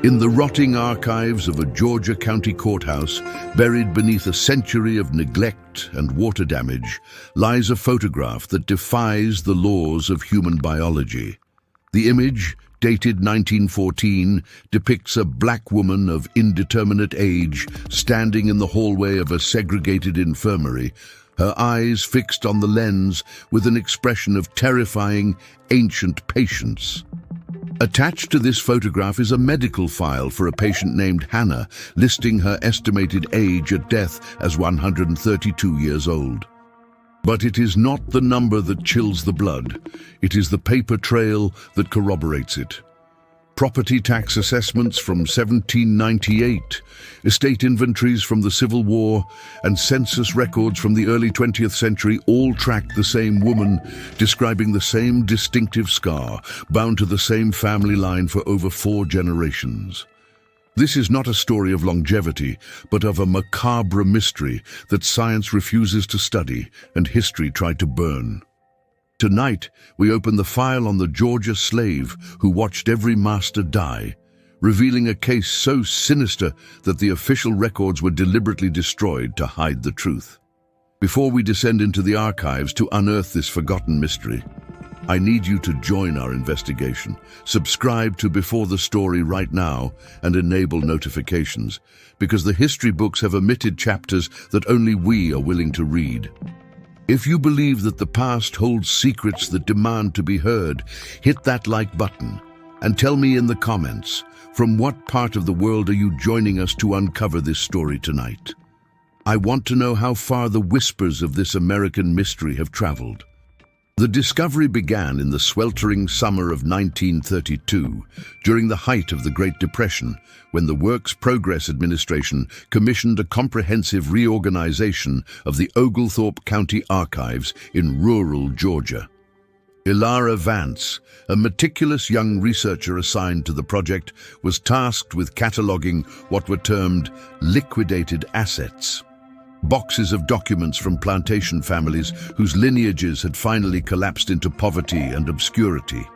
In the rotting archives of a Georgia County courthouse, buried beneath a century of neglect and water damage, lies a photograph that defies the laws of human biology. The image, dated 1914, depicts a black woman of indeterminate age standing in the hallway of a segregated infirmary, her eyes fixed on the lens with an expression of terrifying, ancient patience. Attached to this photograph is a medical file for a patient named Hannah, listing her estimated age at death as 132 years old. But it is not the number that chills the blood, it is the paper trail that corroborates it. Property tax assessments from 1798, estate inventories from the Civil War, and census records from the early 20th century all track the same woman, describing the same distinctive scar, bound to the same family line for over 4 generations. This is not a story of longevity, but of a macabre mystery that science refuses to study and history tried to burn. Tonight, we open the file on the Georgia slave who watched every master die, revealing a case so sinister that the official records were deliberately destroyed to hide the truth. Before we descend into the archives to unearth this forgotten mystery, I need you to join our investigation. Subscribe to Before the Story right now and enable notifications, because the history books have omitted chapters that only we are willing to read. If you believe that the past holds secrets that demand to be heard, hit that like button and tell me in the comments, from what part of the world are you joining us to uncover this story tonight? I want to know how far the whispers of this American mystery have traveled. The discovery began in the sweltering summer of 1932, during the height of the Great Depression, when the Works Progress Administration commissioned a comprehensive reorganization of the Oglethorpe County Archives in rural Georgia. Ilara Vance, a meticulous young researcher assigned to the project, was tasked with cataloging what were termed liquidated assets. Boxes of documents from plantation families whose lineages had finally collapsed into poverty and obscurity.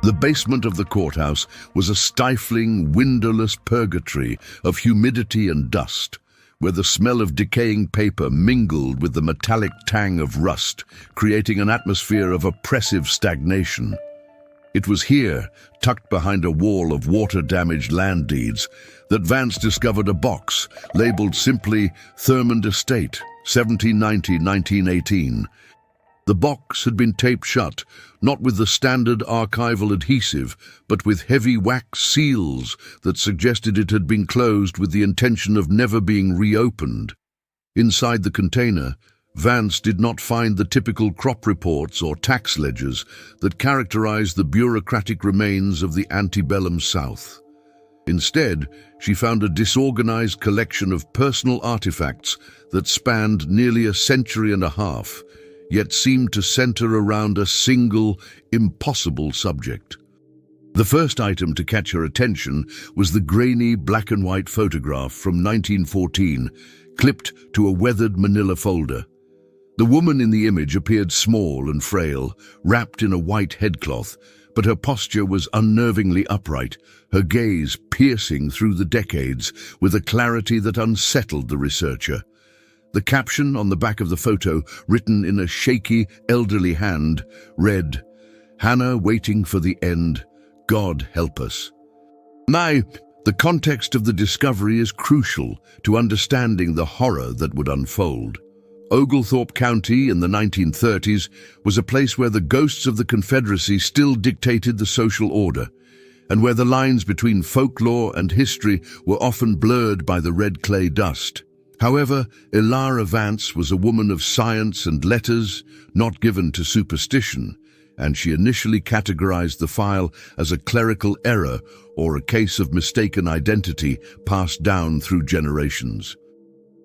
The basement of the courthouse was a stifling, windowless purgatory of humidity and dust, where the smell of decaying paper mingled with the metallic tang of rust, creating an atmosphere of oppressive stagnation. It was here, tucked behind a wall of water-damaged land deeds, that Vance discovered a box labeled simply Thurmond Estate, 1790-1918. The box had been taped shut, not with the standard archival adhesive, but with heavy wax seals that suggested it had been closed with the intention of never being reopened. Inside the container, Vance did not find the typical crop reports or tax ledgers that characterized the bureaucratic remains of the antebellum South. Instead, she found a disorganized collection of personal artifacts that spanned nearly a century and a half, yet seemed to center around a single, impossible subject. The first item to catch her attention was the grainy black and white photograph from 1914, clipped to a weathered manila folder. The woman in the image appeared small and frail, wrapped in a white headcloth, but her posture was unnervingly upright, her gaze piercing through the decades with a clarity that unsettled the researcher. The caption on the back of the photo, written in a shaky, elderly hand, read, "Hannah waiting for the end, God help us." Now, the context of the discovery is crucial to understanding the horror that would unfold. Oglethorpe County in the 1930s was a place where the ghosts of the Confederacy still dictated the social order, and where the lines between folklore and history were often blurred by the red clay dust. However, Ilara Vance was a woman of science and letters, not given to superstition, and she initially categorized the file as a clerical error or a case of mistaken identity passed down through generations.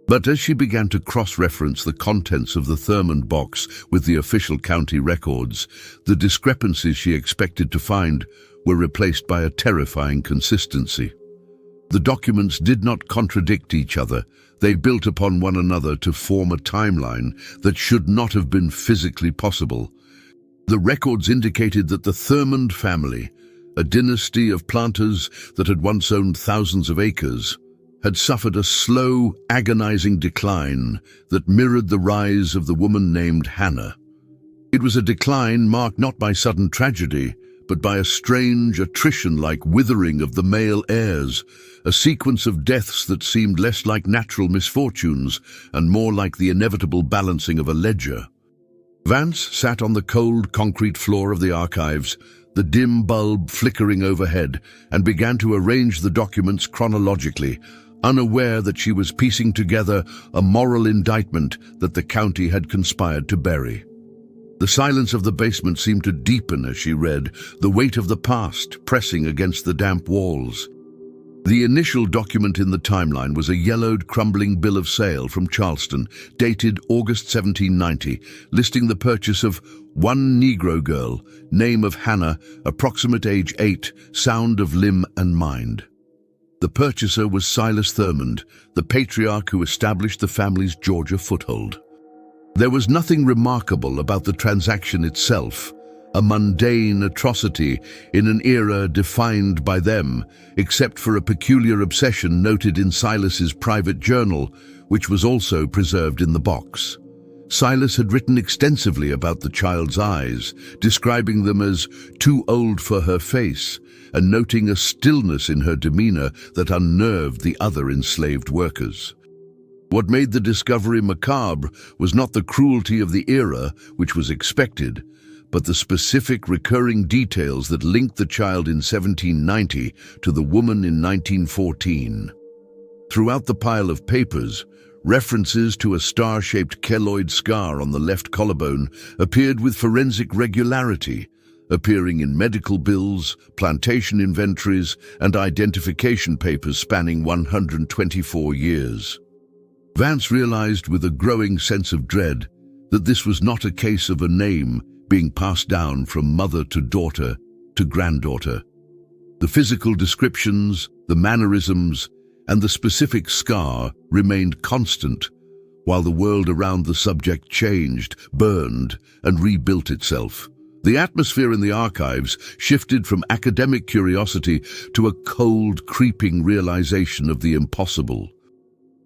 But as she began to cross-reference the contents of the Thurmond box with the official county records, the discrepancies she expected to find were replaced by a terrifying consistency. The documents did not contradict each other. They built upon one another to form a timeline that should not have been physically possible. The records indicated that the Thurmond family, a dynasty of planters that had once owned thousands of acres, had suffered a slow, agonizing decline that mirrored the rise of the woman named Hannah. It was a decline marked not by sudden tragedy, but by a strange attrition-like withering of the male heirs, a sequence of deaths that seemed less like natural misfortunes and more like the inevitable balancing of a ledger. Vance sat on the cold concrete floor of the archives, the dim bulb flickering overhead, and began to arrange the documents chronologically, unaware that she was piecing together a moral indictment that the county had conspired to bury. The silence of the basement seemed to deepen as she read, the weight of the past pressing against the damp walls. The initial document in the timeline was a yellowed, crumbling bill of sale from Charleston, dated August 1790, listing the purchase of one Negro girl, name of Hannah, approximate age 8, sound of limb and mind. The purchaser was Silas Thurmond, the patriarch who established the family's Georgia foothold. There was nothing remarkable about the transaction itself, a mundane atrocity in an era defined by them, except for a peculiar obsession noted in Silas's private journal, which was also preserved in the box. Silas had written extensively about the child's eyes, describing them as too old for her face, and noting a stillness in her demeanor that unnerved the other enslaved workers. What made the discovery macabre was not the cruelty of the era, which was expected, but the specific recurring details that linked the child in 1790 to the woman in 1914. Throughout the pile of papers, references to a star-shaped keloid scar on the left collarbone appeared with forensic regularity, appearing in medical bills, plantation inventories, and identification papers spanning 124 years. Vance realized with a growing sense of dread that this was not a case of a name being passed down from mother to daughter to granddaughter. The physical descriptions, the mannerisms, and the specific scar remained constant, while the world around the subject changed, burned, and rebuilt itself. The atmosphere in the archives shifted from academic curiosity to a cold, creeping realization of the impossible.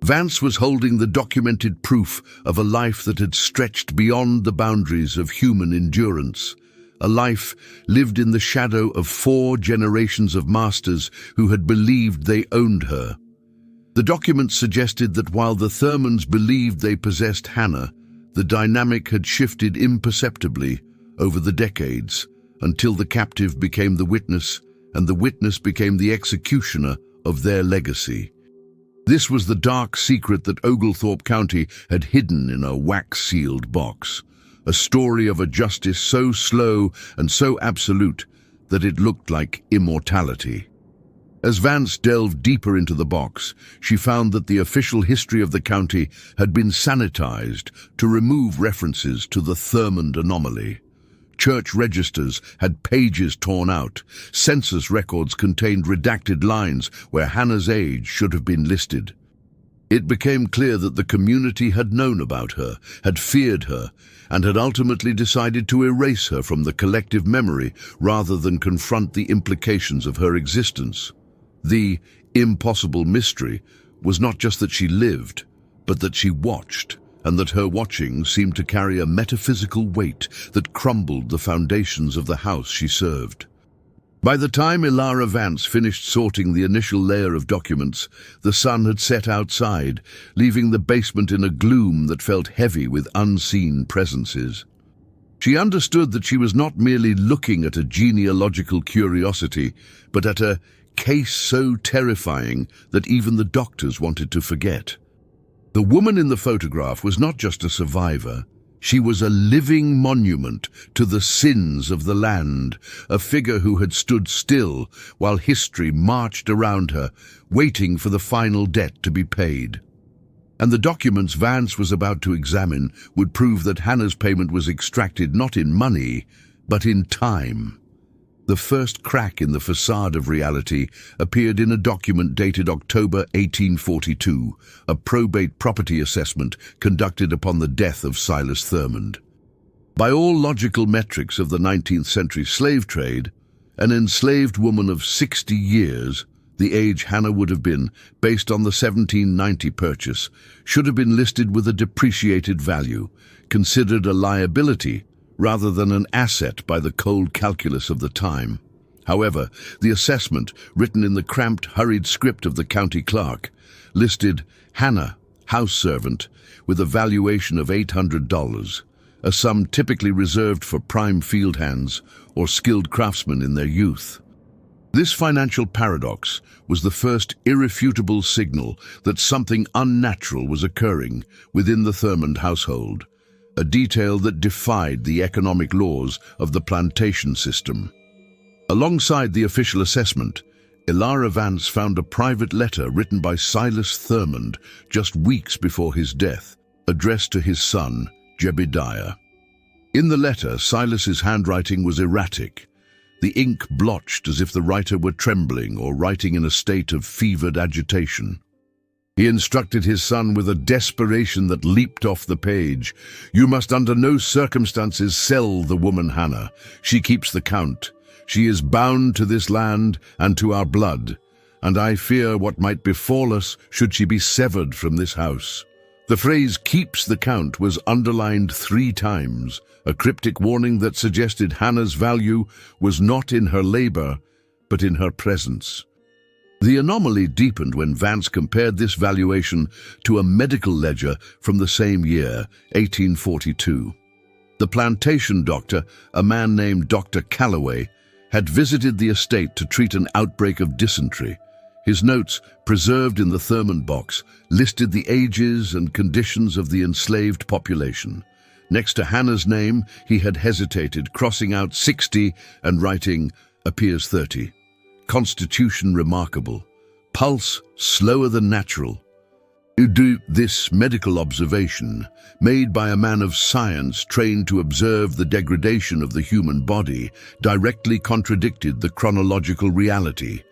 Vance was holding the documented proof of a life that had stretched beyond the boundaries of human endurance, a life lived in the shadow of 4 generations of masters who had believed they owned her. The documents suggested that while the Thurmonds believed they possessed Hannah, the dynamic had shifted imperceptibly over the decades until the captive became the witness and the witness became the executioner of their legacy. This was the dark secret that Oglethorpe County had hidden in a wax-sealed box, a story of a justice so slow and so absolute that it looked like immortality. As Vance delved deeper into the box, she found that the official history of the county had been sanitized to remove references to the Thurmond anomaly. Church registers had pages torn out. Census records contained redacted lines where Hannah's age should have been listed. It became clear that the community had known about her, had feared her, and had ultimately decided to erase her from the collective memory rather than confront the implications of her existence. The impossible mystery was not just that she lived, but that she watched, and that her watching seemed to carry a metaphysical weight that crumbled the foundations of the house she served. By the time Ilara Vance finished sorting the initial layer of documents, the sun had set outside, leaving the basement in a gloom that felt heavy with unseen presences. She understood that she was not merely looking at a genealogical curiosity, but at a case so terrifying that even the doctors wanted to forget. The woman in the photograph was not just a survivor. She was a living monument to the sins of the land, a figure who had stood still while history marched around her, waiting for the final debt to be paid. And the documents Vance was about to examine would prove that Hannah's payment was extracted not in money, but in time. The first crack in the facade of reality appeared in a document dated October 1842, a probate property assessment conducted upon the death of Silas Thurmond. By all logical metrics of the 19th century slave trade, An enslaved woman of 60 years, the age Hannah would have been based on the 1790 purchase, should have been listed with a depreciated value, considered a liability rather than an asset by the cold calculus of the time. However, the assessment, written in the cramped, hurried script of the county clerk, listed Hannah, house servant, with a valuation of $800, a sum typically reserved for prime field hands or skilled craftsmen in their youth. This financial paradox was the first irrefutable signal that something unnatural was occurring within the Thurmond household, a detail that defied the economic laws of the plantation system. Alongside the official assessment, Elara Vance found a private letter written by Silas Thurmond just weeks before his death, addressed to his son, Jebediah. In the letter, Silas's handwriting was erratic, the ink blotched as if the writer were trembling or writing in a state of fevered agitation. He instructed his son with a desperation that leaped off the page. "You must under no circumstances sell the woman Hannah. She keeps the count. She is bound to this land and to our blood, and I fear what might befall us should she be severed from this house." The phrase "keeps the count" was underlined 3 times, a cryptic warning that suggested Hannah's value was not in her labor, but in her presence. The anomaly deepened when Vance compared this valuation to a medical ledger from the same year, 1842. The plantation doctor, a man named Dr. Calloway, had visited the estate to treat an outbreak of dysentery. His notes, preserved in the Thurmond box, listed the ages and conditions of the enslaved population. Next to Hannah's name, he had hesitated, crossing out 60 and writing "appears 30. Constitution remarkable. Pulse slower than natural." This medical observation, made by a man of science trained to observe the degradation of the human body, directly contradicted the chronological reality.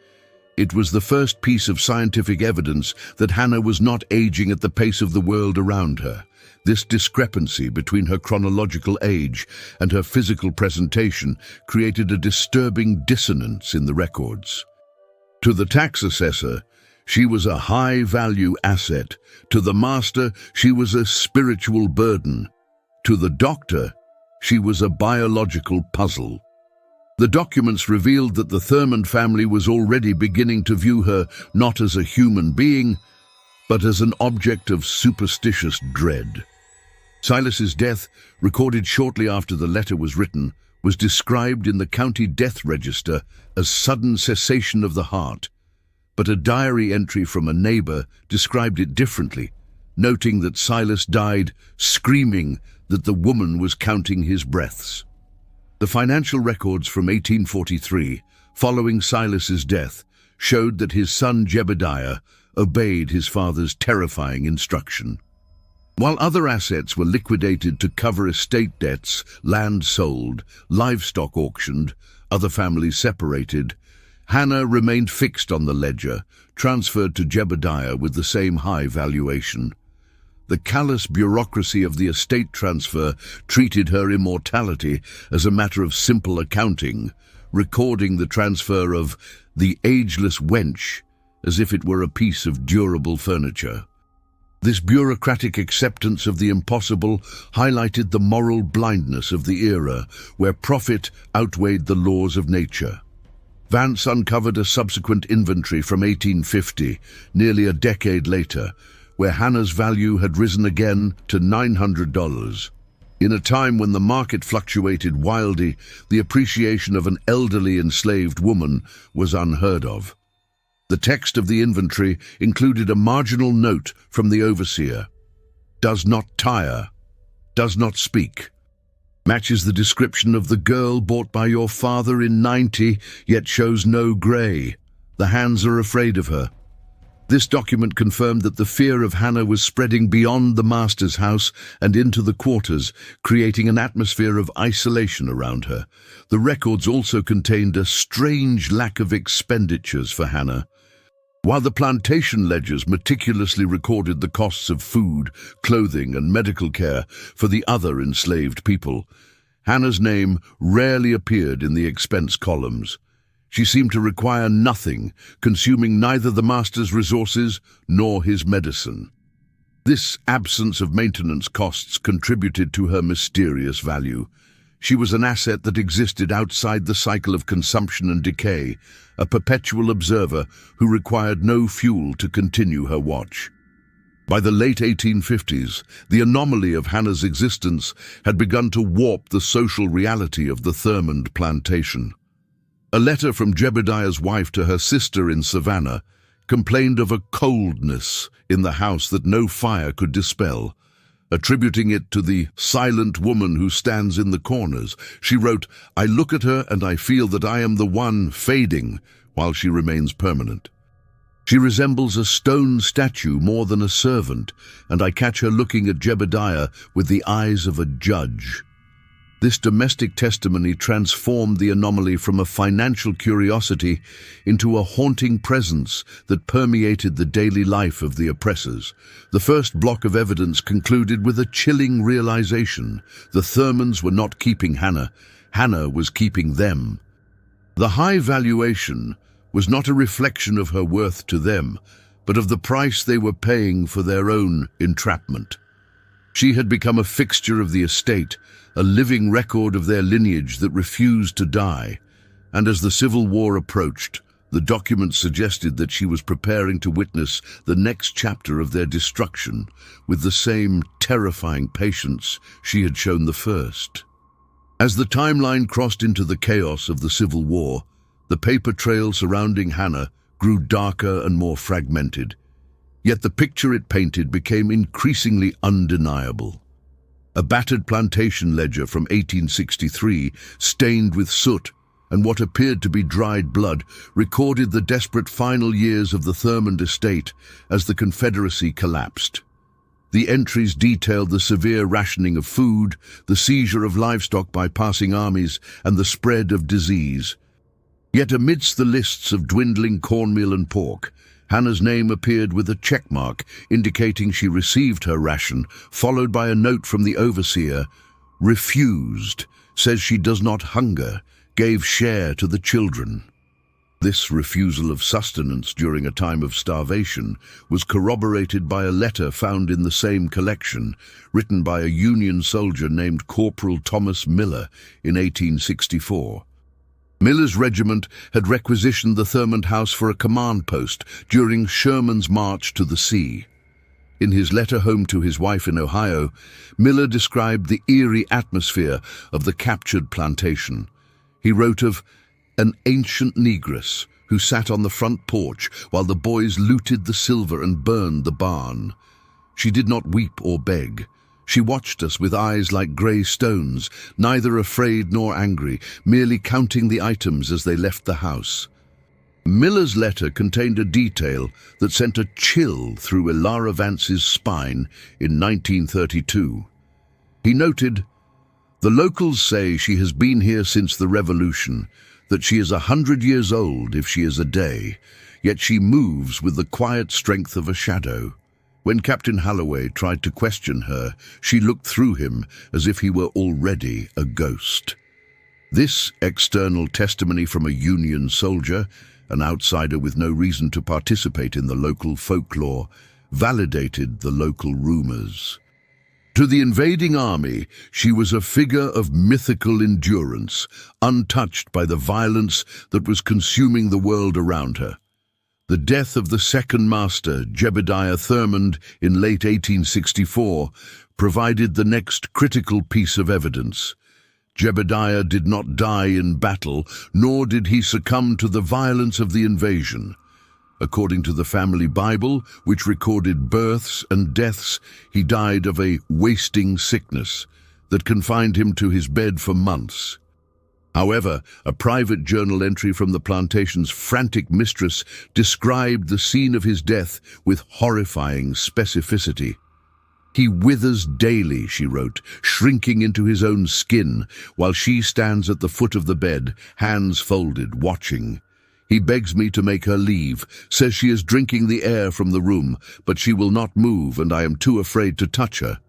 It was the first piece of scientific evidence that Hannah was not aging at the pace of the world around her. This discrepancy between her chronological age and her physical presentation created a disturbing dissonance in the records. To the tax assessor, she was a high-value asset. To the master, she was a spiritual burden. To the doctor, she was a biological puzzle. The documents revealed that the Thurmond family was already beginning to view her not as a human being, but as an object of superstitious dread. Silas's death, recorded shortly after the letter was written, was described in the county death register as sudden cessation of the heart, but a diary entry from a neighbor described it differently, noting that Silas died screaming that the woman was counting his breaths. The financial records from 1843, following Silas's death, showed that his son Jebediah obeyed his father's terrifying instruction. While other assets were liquidated to cover estate debts, land sold, livestock auctioned, other families separated, Hannah remained fixed on the ledger, transferred to Jebediah with the same high valuation. The callous bureaucracy of the estate transfer treated her immortality as a matter of simple accounting, recording the transfer of the ageless wench as if it were a piece of durable furniture. This bureaucratic acceptance of the impossible highlighted the moral blindness of the era, where profit outweighed the laws of nature. Vance uncovered a subsequent inventory from 1850, nearly a decade later, where Hannah's value had risen again to $900. In a time when the market fluctuated wildly, the appreciation of an elderly enslaved woman was unheard of. The text of the inventory included a marginal note from the overseer. "Does not tire, does not speak. Matches the description of the girl bought by your father in '90, yet shows no grey. The hands are afraid of her." This document confirmed that the fear of Hannah was spreading beyond the master's house and into the quarters, creating an atmosphere of isolation around her. The records also contained a strange lack of expenditures for Hannah. While the plantation ledgers meticulously recorded the costs of food, clothing, and medical care for the other enslaved people, Hannah's name rarely appeared in the expense columns. She seemed to require nothing, consuming neither the master's resources nor his medicine. This absence of maintenance costs contributed to her mysterious value. She was an asset that existed outside the cycle of consumption and decay, a perpetual observer who required no fuel to continue her watch. By the late 1850s, the anomaly of Hannah's existence had begun to warp the social reality of the Thurmond plantation. A letter from Jebediah's wife to her sister in Savannah complained of a coldness in the house that no fire could dispel. Attributing it to the silent woman who stands in the corners, she wrote, "I look at her and I feel that I am the one fading while she remains permanent. She resembles a stone statue more than a servant, and I catch her looking at Jebediah with the eyes of a judge." This domestic testimony transformed the anomaly from a financial curiosity into a haunting presence that permeated the daily life of the oppressors. The first block of evidence concluded with a chilling realization. The Thurmonds were not keeping Hannah. Hannah was keeping them. The high valuation was not a reflection of her worth to them, but of the price they were paying for their own entrapment. She had become a fixture of the estate, a living record of their lineage that refused to die, and as the Civil War approached, the documents suggested that she was preparing to witness the next chapter of their destruction with the same terrifying patience she had shown the first. As the timeline crossed into the chaos of the Civil War, the paper trail surrounding Hannah grew darker and more fragmented, yet the picture it painted became increasingly undeniable. A battered plantation ledger from 1863, stained with soot and what appeared to be dried blood, recorded the desperate final years of the Thurmond estate as the Confederacy collapsed. The entries detailed the severe rationing of food, the seizure of livestock by passing armies, and the spread of disease. Yet amidst the lists of dwindling cornmeal and pork, Hannah's name appeared with a checkmark indicating she received her ration, followed by a note from the overseer, "Refused, says she does not hunger, gave share to the children." This refusal of sustenance during a time of starvation was corroborated by a letter found in the same collection, written by a Union soldier named Corporal Thomas Miller in 1864. Miller's regiment had requisitioned the Thurmond house for a command post during Sherman's march to the sea. In his letter home to his wife in Ohio, Miller described the eerie atmosphere of the captured plantation. He wrote of an ancient negress who sat on the front porch while the boys looted the silver and burned the barn. She did not weep or beg. She watched us with eyes like grey stones, neither afraid nor angry, merely counting the items as they left the house. Miller's letter contained a detail that sent a chill through Elara Vance's spine in 1932. He noted, "The locals say she has been here since the Revolution, that she is 100 years old if she is a day, yet she moves with the quiet strength of a shadow. When Captain Holloway tried to question her, she looked through him as if he were already a ghost." This external testimony from a Union soldier, an outsider with no reason to participate in the local folklore, validated the local rumors. To the invading army, she was a figure of mythical endurance, untouched by the violence that was consuming the world around her. The death of the second master, Jebediah Thurmond, in late 1864, provided the next critical piece of evidence. Jebediah did not die in battle, nor did he succumb to the violence of the invasion. According to the family Bible, which recorded births and deaths, he died of a wasting sickness that confined him to his bed for months. However, a private journal entry from the plantation's frantic mistress described the scene of his death with horrifying specificity. "He withers daily," she wrote, "shrinking into his own skin, while she stands at the foot of the bed, hands folded, watching. He begs me to make her leave, says she is drinking the air from the room, but she will not move and I am too afraid to touch her."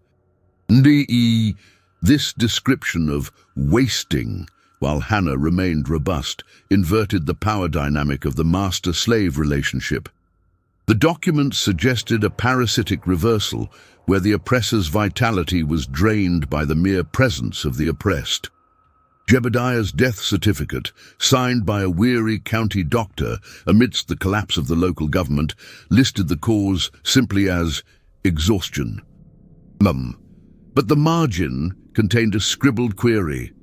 This description of wasting while Hannah remained robust, inverted the power dynamic of the master-slave relationship. The documents suggested a parasitic reversal where the oppressor's vitality was drained by the mere presence of the oppressed. Jebediah's death certificate, signed by a weary county doctor amidst the collapse of the local government, listed the cause simply as exhaustion. But the margin contained a scribbled query.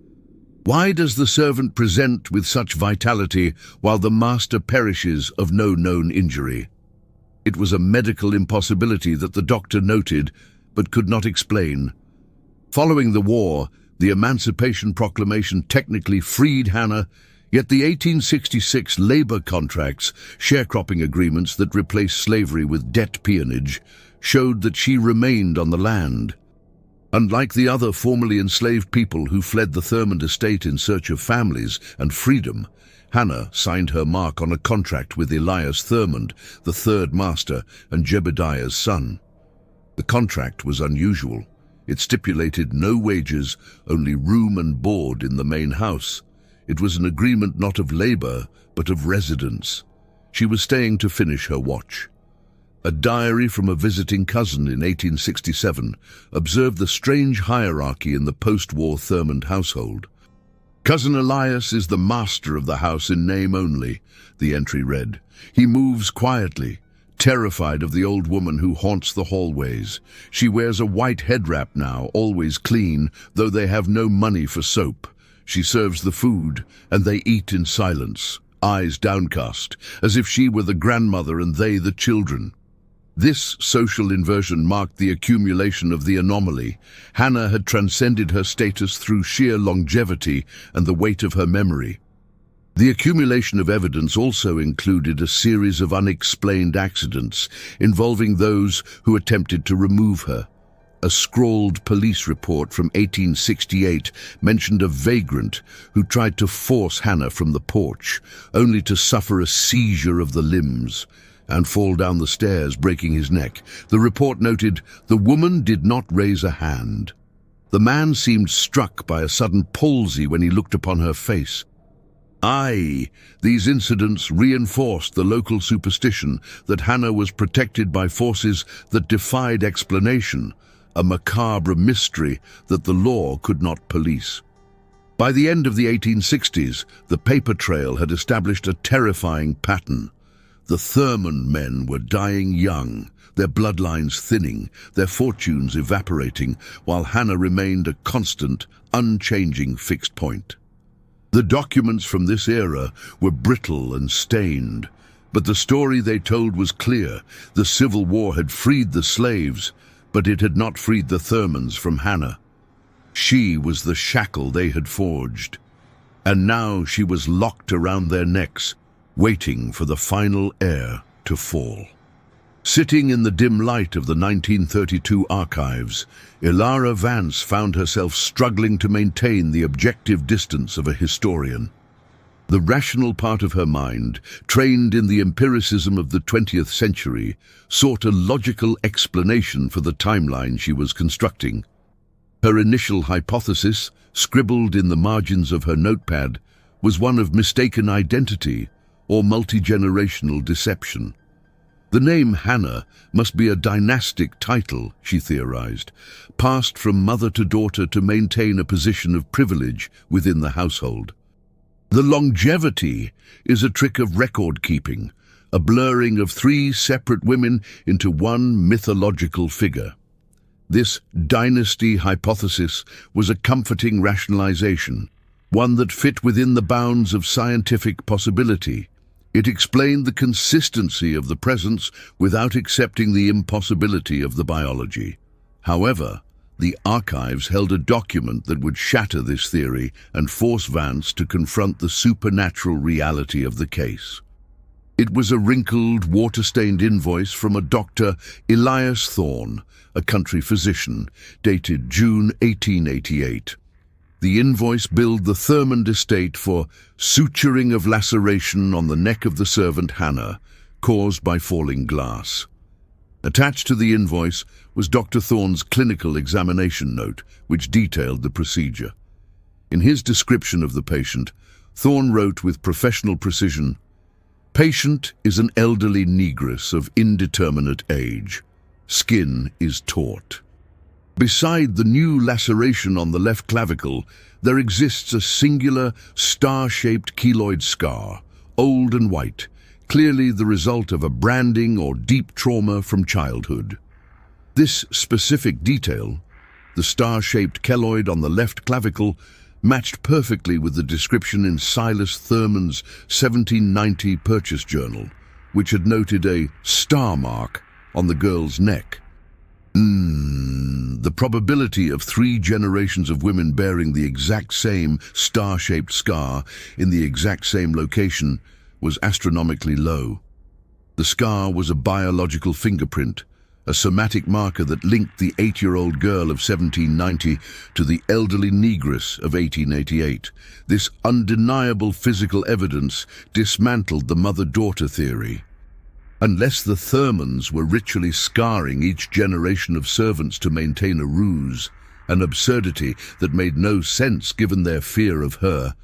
Why does the servant present with such vitality while the master perishes of no known injury? It was a medical impossibility that the doctor noted, but could not explain. Following the war, the Emancipation Proclamation technically freed Hannah, yet the 1866 labor contracts, sharecropping agreements that replaced slavery with debt peonage, showed that she remained on the land. Unlike the other formerly enslaved people who fled the Thurmond estate in search of families and freedom, Hannah signed her mark on a contract with Elias Thurmond, the third master and Jebediah's son. The contract was unusual. It stipulated no wages, only room and board in the main house. It was an agreement not of labor, but of residence. She was staying to finish her watch. A diary from a visiting cousin in 1867 observed the strange hierarchy in the post-war Thurmond household. Cousin Elias is the master of the house in name only, the entry read. He moves quietly, terrified of the old woman who haunts the hallways. She wears a white head wrap now, always clean, though they have no money for soap. She serves the food, and they eat in silence, eyes downcast, as if she were the grandmother and they the children. This social inversion marked the accumulation of the anomaly. Hannah had transcended her status through sheer longevity and the weight of her memory. The accumulation of evidence also included a series of unexplained accidents involving those who attempted to remove her. A scrawled police report from 1868 mentioned a vagrant who tried to force Hannah from the porch, only to suffer a seizure of the limbs and fall down the stairs, breaking his neck. The report noted, the woman did not raise a hand. The man seemed struck by a sudden palsy when he looked upon her face. These incidents reinforced the local superstition that Hannah was protected by forces that defied explanation, a macabre mystery that the law could not police. By the end of the 1860s, the paper trail had established a terrifying pattern. The Thurmond men were dying young, their bloodlines thinning, their fortunes evaporating, while Hannah remained a constant, unchanging fixed point. The documents from this era were brittle and stained, but the story they told was clear. The Civil War had freed the slaves, but it had not freed the Thurmonds from Hannah. She was the shackle they had forged, and now she was locked around their necks, waiting for the final heir to fall. Sitting in the dim light of the 1932 archives, Ilara Vance found herself struggling to maintain the objective distance of a historian. The rational part of her mind, trained in the empiricism of the 20th century, sought a logical explanation for the timeline she was constructing. Her initial hypothesis, scribbled in the margins of her notepad, was one of mistaken identity or multi-generational deception. The name Hannah must be a dynastic title, she theorized, passed from mother to daughter to maintain a position of privilege within the household. The longevity is a trick of record-keeping, a blurring of three separate women into one mythological figure. This dynasty hypothesis was a comforting rationalization, one that fit within the bounds of scientific possibility. It explained the consistency of the presence without accepting the impossibility of the biology. However, the archives held a document that would shatter this theory and force Vance to confront the supernatural reality of the case. It was a wrinkled, water-stained invoice from a Dr. Elias Thorne, a country physician, dated June 1888. The invoice billed the Thurmond estate for suturing of laceration on the neck of the servant Hannah, caused by falling glass. Attached to the invoice was Dr. Thorne's clinical examination note, which detailed the procedure. In his description of the patient, Thorne wrote with professional precision, "Patient is an elderly negress of indeterminate age. Skin is taut." Beside the new laceration on the left clavicle, there exists a singular, star-shaped keloid scar, old and white, clearly the result of a branding or deep trauma from childhood. This specific detail, the star-shaped keloid on the left clavicle, matched perfectly with the description in Silas Thurman's 1790 purchase journal, which had noted a star mark on the girl's neck. The probability of 3 generations of women bearing the exact same star-shaped scar in the exact same location was astronomically low. The scar was a biological fingerprint, a somatic marker that linked the 8-year-old girl of 1790 to the elderly negress of 1888. This undeniable physical evidence dismantled the mother-daughter theory. Unless the Thurmans were ritually scarring each generation of servants to maintain a ruse, an absurdity that made no sense given their fear of her,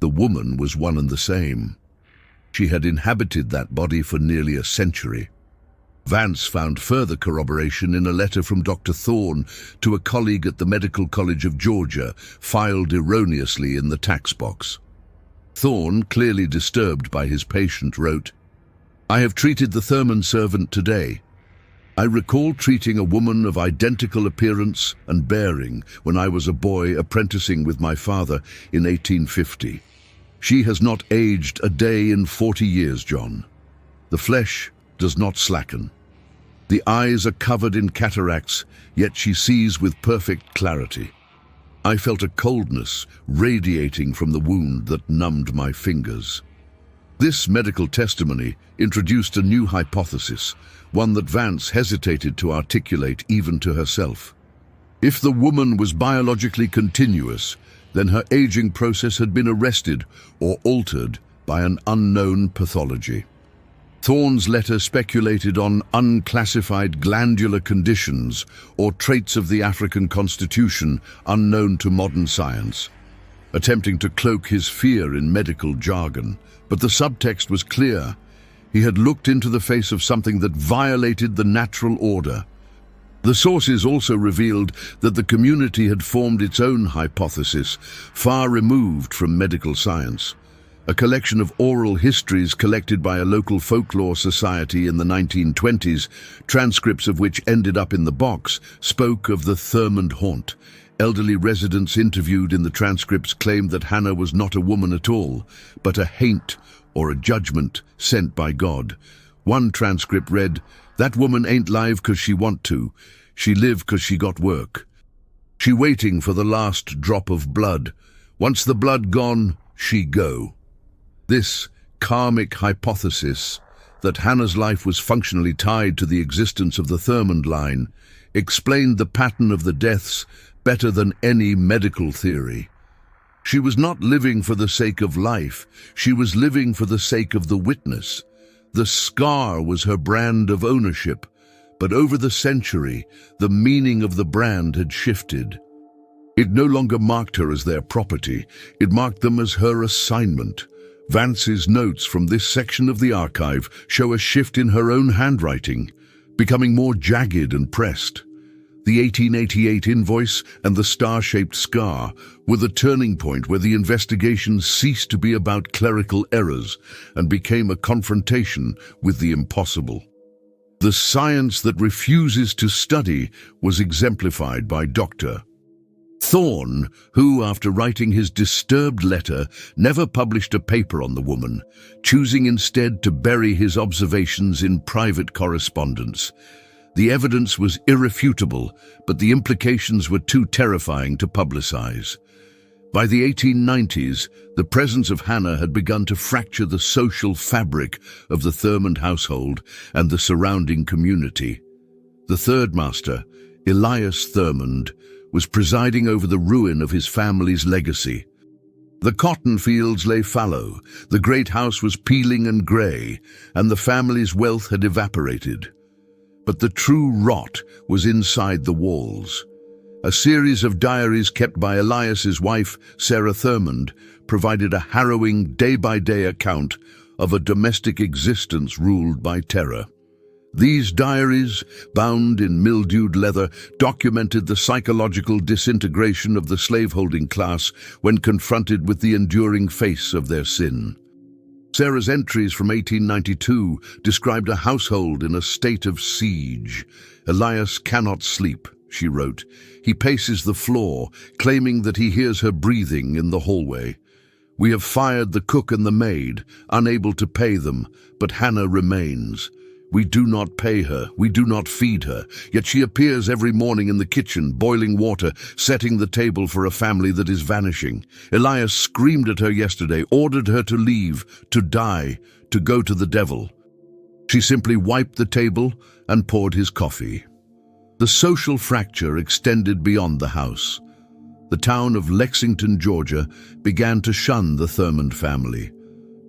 the woman was one and the same. She had inhabited that body for nearly a century. Vance found further corroboration in a letter from Dr. Thorne to a colleague at the Medical College of Georgia, filed erroneously in the tax box. Thorne, clearly disturbed by his patient, wrote, "I have treated the Thurman servant today. I recall treating a woman of identical appearance and bearing when I was a boy apprenticing with my father in 1850. She has not aged a day in 40 years, John. The flesh does not slacken. The eyes are covered in cataracts, yet she sees with perfect clarity. I felt a coldness radiating from the wound that numbed my fingers." This medical testimony introduced a new hypothesis, one that Vance hesitated to articulate even to herself. If the woman was biologically continuous, then her aging process had been arrested or altered by an unknown pathology. Thorne's letter speculated on unclassified glandular conditions or traits of the African constitution unknown to modern science, attempting to cloak his fear in medical jargon. But the subtext was clear. He had looked into the face of something that violated the natural order. The sources also revealed that the community had formed its own hypothesis, far removed from medical science. A collection of oral histories collected by a local folklore society in the 1920s, transcripts of which ended up in the box, spoke of the Thurmond haunt. Elderly residents interviewed in the transcripts claimed that Hannah was not a woman at all, but a haint or a judgment sent by God. One transcript read, "That woman ain't live 'cause she want to. She live 'cause she got work. She waiting for the last drop of blood. Once the blood gone, she go." This karmic hypothesis, that Hannah's life was functionally tied to the existence of the Thurmond line, explained the pattern of the deaths better than any medical theory. She was not living for the sake of life, she was living for the sake of the witness. The scar was her brand of ownership, but over the century, the meaning of the brand had shifted. It no longer marked her as their property, it marked them as her assignment. Vance's notes from this section of the archive show a shift in her own handwriting, becoming more jagged and pressed. The 1888 invoice and the star-shaped scar were the turning point where the investigation ceased to be about clerical errors and became a confrontation with the impossible. The science that refuses to study was exemplified by Dr. Thorne, who, after writing his disturbed letter, never published a paper on the woman, choosing instead to bury his observations in private correspondence. The evidence was irrefutable, but the implications were too terrifying to publicize. By the 1890s, the presence of Hannah had begun to fracture the social fabric of the Thurmond household and the surrounding community. The third master, Elias Thurmond, was presiding over the ruin of his family's legacy. The cotton fields lay fallow, the great house was peeling and grey, and the family's wealth had evaporated. But the true rot was inside the walls. A series of diaries kept by Elias's wife, Sarah Thurmond, provided a harrowing day-by-day account of a domestic existence ruled by terror. These diaries, bound in mildewed leather, documented the psychological disintegration of the slaveholding class when confronted with the enduring face of their sin. Sarah's entries from 1892 described a household in a state of siege. "Elias cannot sleep," she wrote. "He paces the floor, claiming that he hears her breathing in the hallway. We have fired the cook and the maid, unable to pay them, but Hannah remains. We do not pay her, we do not feed her, yet she appears every morning in the kitchen, boiling water, setting the table for a family that is vanishing. Elias screamed at her yesterday, ordered her to leave, to die, to go to the devil. She simply wiped the table and poured his coffee." The social fracture extended beyond the house. The town of Lexington, Georgia, began to shun the Thurmond family.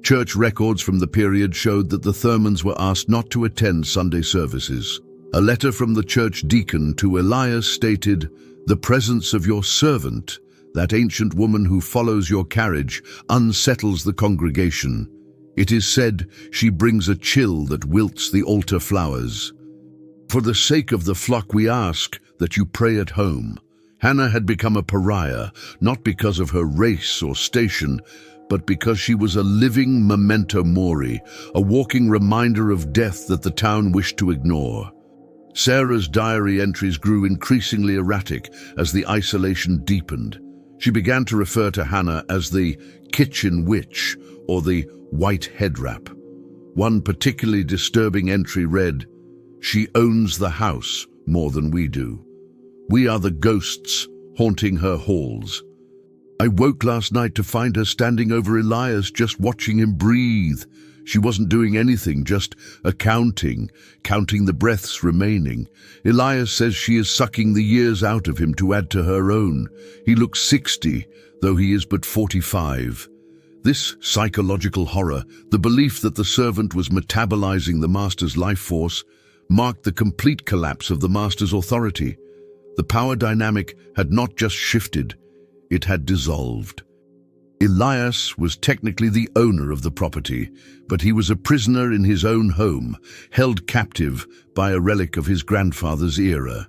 Church records from the period showed that the Thurmonds were asked not to attend Sunday services. A letter from the church deacon to Elias stated, "The presence of your servant, that ancient woman who follows your carriage, unsettles the congregation. It is said she brings a chill that wilts the altar flowers. For the sake of the flock we ask that you pray at home." Hannah had become a pariah, not because of her race or station, but because she was a living memento mori, a walking reminder of death that the town wished to ignore. Sarah's diary entries grew increasingly erratic as the isolation deepened. She began to refer to Hannah as the kitchen witch or the white head wrap. One particularly disturbing entry read, "She owns the house more than we do. We are the ghosts haunting her halls. I woke last night to find her standing over Elias, just watching him breathe. She wasn't doing anything, just counting the breaths remaining. Elias says she is sucking the years out of him to add to her own. He looks 60, though he is but 45. This psychological horror, the belief that the servant was metabolizing the master's life force, marked the complete collapse of the master's authority. The power dynamic had not just shifted, it had dissolved. Elias was technically the owner of the property, but he was a prisoner in his own home, held captive by a relic of his grandfather's era.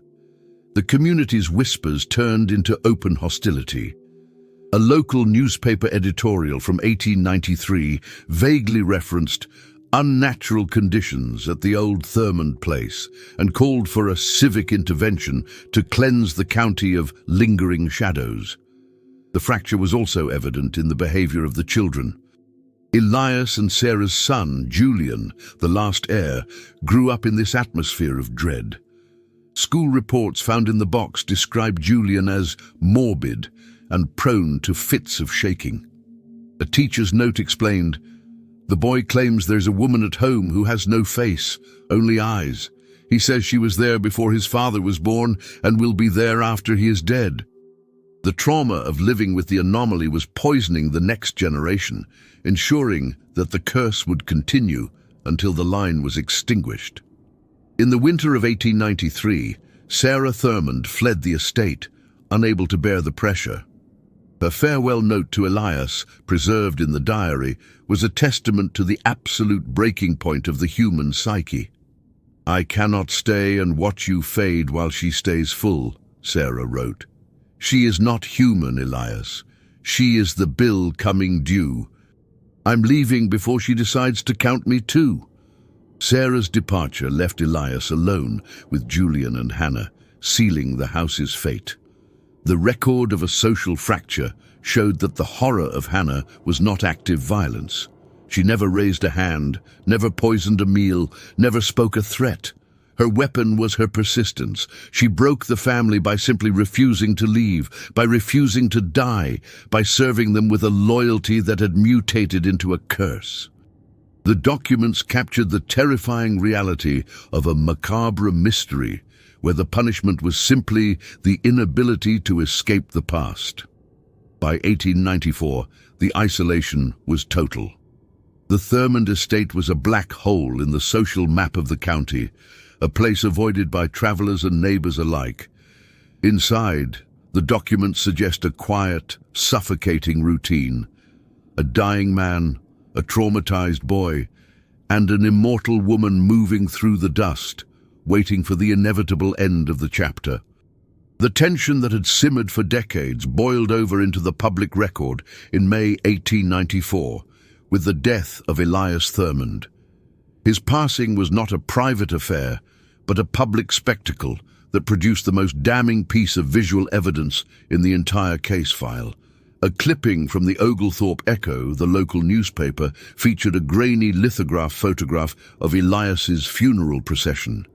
The community's whispers turned into open hostility. A local newspaper editorial from 1893 vaguely referenced unnatural conditions at the old Thurmond place and called for a civic intervention to cleanse the county of lingering shadows. The fracture was also evident in the behavior of the children. Elias and Sarah's son, Julian, the last heir, grew up in this atmosphere of dread. School reports found in the box described Julian as morbid and prone to fits of shaking. A teacher's note explained, "The boy claims there's a woman at home who has no face, only eyes. He says she was there before his father was born and will be there after he is dead." The trauma of living with the anomaly was poisoning the next generation, ensuring that the curse would continue until the line was extinguished. In the winter of 1893, Sarah Thurmond fled the estate, unable to bear the pressure. Her farewell note to Elias, preserved in the diary, was a testament to the absolute breaking point of the human psyche. "I cannot stay and watch you fade while she stays full," Sarah wrote. "She is not human, Elias. She is the bill coming due. I'm leaving before she decides to count me too." Sarah's departure left Elias alone with Julian and Hannah, sealing the house's fate. The record of a social fracture showed that the horror of Hannah was not active violence. She never raised a hand, never poisoned a meal, never spoke a threat. Her weapon was her persistence. She broke the family by simply refusing to leave, by refusing to die, by serving them with a loyalty that had mutated into a curse. The documents captured the terrifying reality of a macabre mystery, where the punishment was simply the inability to escape the past. By 1894, the isolation was total. The Thurmond estate was a black hole in the social map of the county, a place avoided by travelers and neighbors alike. Inside, the documents suggest a quiet, suffocating routine. A dying man, a traumatized boy, and an immortal woman moving through the dust, waiting for the inevitable end of the chapter. The tension that had simmered for decades boiled over into the public record in May 1894, with the death of Elias Thurmond. His passing was not a private affair, but a public spectacle that produced the most damning piece of visual evidence in the entire case file. A clipping from the Oglethorpe Echo, the local newspaper, featured a grainy lithograph photograph of Elias's funeral procession.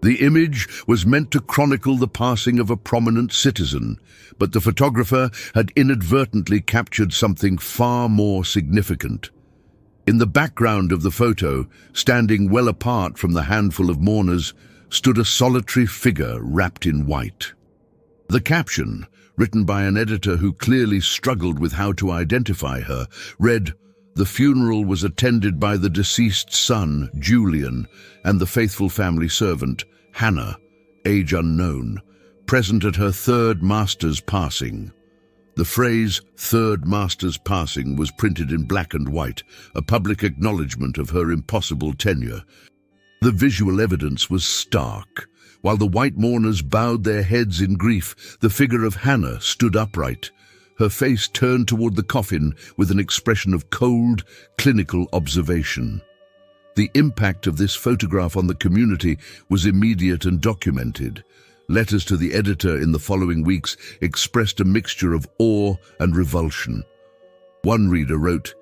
The image was meant to chronicle the passing of a prominent citizen, but the photographer had inadvertently captured something far more significant. In the background of the photo, standing well apart from the handful of mourners, stood a solitary figure wrapped in white. The caption, written by an editor who clearly struggled with how to identify her, read, "The funeral was attended by the deceased's son, Julian, and the faithful family servant, Hannah, age unknown, present at her third master's passing." The phrase, "third master's passing," was printed in black and white, a public acknowledgement of her impossible tenure. The visual evidence was stark. While the white mourners bowed their heads in grief, the figure of Hannah stood upright, her face turned toward the coffin with an expression of cold, clinical observation. The impact of this photograph on the community was immediate and documented. Letters to the editor in the following weeks expressed a mixture of awe and revulsion. One reader wrote,